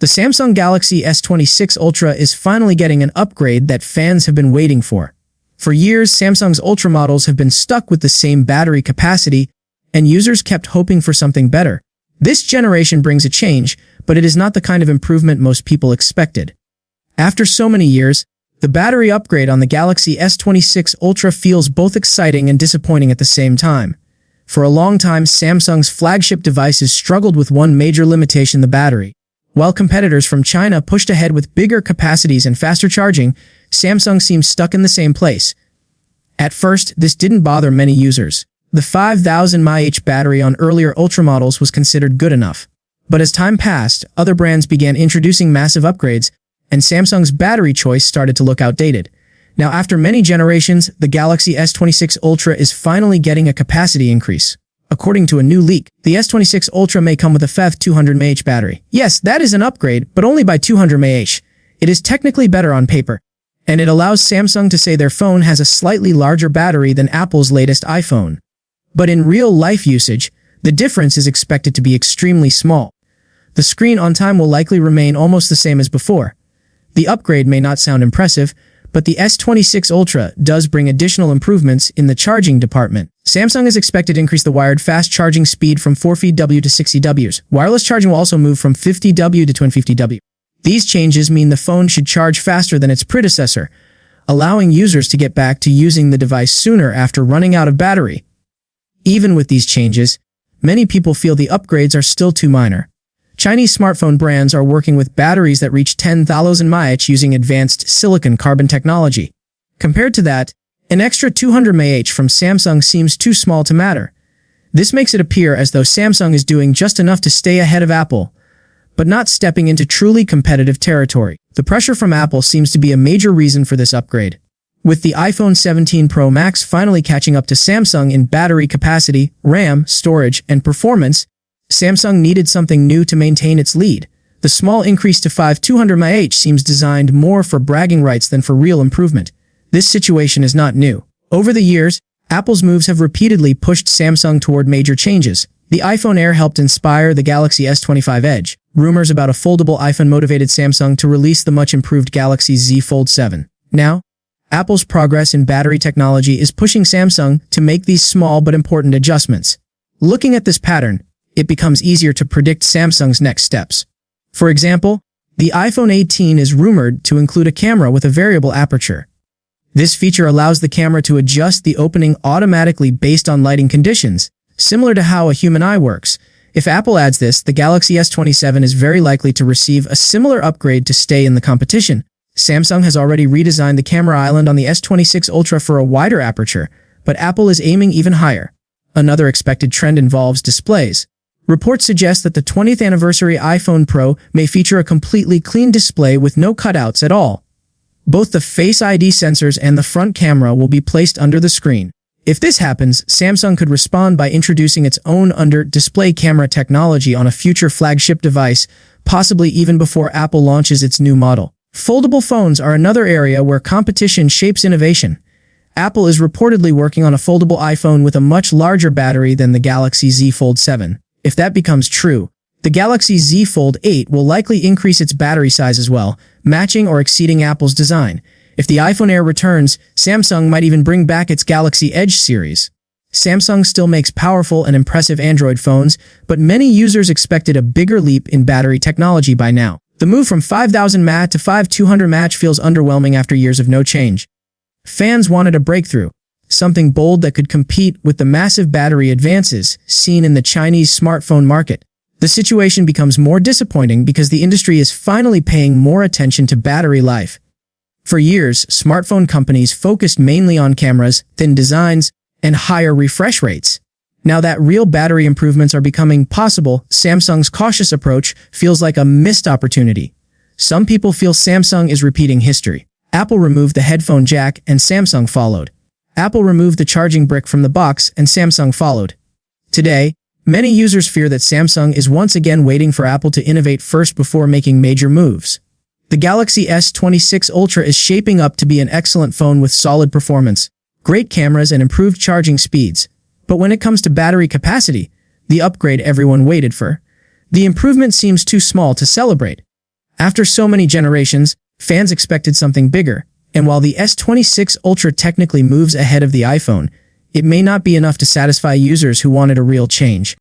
The Samsung Galaxy S26 Ultra is finally getting an upgrade that fans have been waiting for. For years, Samsung's Ultra models have been stuck with the same battery capacity, and users kept hoping for something better. This generation brings a change, but it is not the kind of improvement most people expected. After so many years, the battery upgrade on the Galaxy S26 Ultra feels both exciting and disappointing at the same time. For a long time, Samsung's flagship devices struggled with one major limitation: the battery. While competitors from China pushed ahead with bigger capacities and faster charging, Samsung seemed stuck in the same place. At first, this didn't bother many users. The 5000 mAh battery on earlier Ultra models was considered good enough. But as time passed, other brands began introducing massive upgrades, and Samsung's battery choice started to look outdated. Now, after many generations, the Galaxy S26 Ultra is finally getting a capacity increase. According to a new leak, the S26 Ultra may come with a FEV 200 mAh battery. Yes, that is an upgrade, but only by 200 mAh. It is technically better on paper, and it allows Samsung to say their phone has a slightly larger battery than Apple's latest iPhone. But in real-life usage, the difference is expected to be extremely small. The screen on time will likely remain almost the same as before. The upgrade may not sound impressive, but the S26 Ultra does bring additional improvements in the charging department. Samsung is expected to increase the wired fast charging speed from 450W to 60W. Wireless charging will also move from 50W to 250W. These changes mean the phone should charge faster than its predecessor, allowing users to get back to using the device sooner after running out of battery. Even with these changes, many people feel the upgrades are still too minor. Chinese smartphone brands are working with batteries that reach 10,000 mAh using advanced silicon-carbon technology. Compared to that, an extra 200 mAh from Samsung seems too small to matter. This makes it appear as though Samsung is doing just enough to stay ahead of Apple, but not stepping into truly competitive territory. The pressure from Apple seems to be a major reason for this upgrade. With the iPhone 17 Pro Max finally catching up to Samsung in battery capacity, RAM, storage, and performance, Samsung needed something new to maintain its lead. The small increase to 200 mAh seems designed more for bragging rights than for real improvement. This situation is not new. Over the years, Apple's moves have repeatedly pushed Samsung toward major changes. The iPhone Air helped inspire the Galaxy S25 Edge. Rumors about a foldable iPhone motivated Samsung to release the much-improved Galaxy Z Fold 7. Now, Apple's progress in battery technology is pushing Samsung to make these small but important adjustments. Looking at this pattern, it becomes easier to predict Samsung's next steps. For example, the iPhone 18 is rumored to include a camera with a variable aperture. This feature allows the camera to adjust the opening automatically based on lighting conditions, similar to how a human eye works. If Apple adds this, the Galaxy S27 is very likely to receive a similar upgrade to stay in the competition. Samsung has already redesigned the camera island on the S26 Ultra for a wider aperture, but Apple is aiming even higher. Another expected trend involves displays. Reports suggest that the 20th anniversary iPhone Pro may feature a completely clean display with no cutouts at all. Both the Face ID sensors and the front camera will be placed under the screen. If this happens, Samsung could respond by introducing its own under-display camera technology on a future flagship device, possibly even before Apple launches its new model. Foldable phones are another area where competition shapes innovation. Apple is reportedly working on a foldable iPhone with a much larger battery than the Galaxy Z Fold 7. If that becomes true, the Galaxy Z Fold 8 will likely increase its battery size as well, matching or exceeding Apple's design. If the iPhone Air returns, Samsung might even bring back its Galaxy Edge series. Samsung still makes powerful and impressive Android phones, but many users expected a bigger leap in battery technology by now. The move from 5000 mAh to 5200 mAh feels underwhelming after years of no change. Fans wanted a breakthrough, something bold that could compete with the massive battery advances seen in the Chinese smartphone market. The situation becomes more disappointing because the industry is finally paying more attention to battery life. For years, smartphone companies focused mainly on cameras, thin designs, and higher refresh rates. Now that real battery improvements are becoming possible, Samsung's cautious approach feels like a missed opportunity. Some people feel Samsung is repeating history. Apple removed the headphone jack and Samsung followed. Apple removed the charging brick from the box and Samsung followed. Today, many users fear that Samsung is once again waiting for Apple to innovate first before making major moves. The Galaxy S26 Ultra is shaping up to be an excellent phone with solid performance, great cameras, and improved charging speeds. But when it comes to battery capacity, the upgrade everyone waited for, the improvement seems too small to celebrate. After so many generations, fans expected something bigger, and while the S26 Ultra technically moves ahead of the iPhone, it may not be enough to satisfy users who wanted a real change.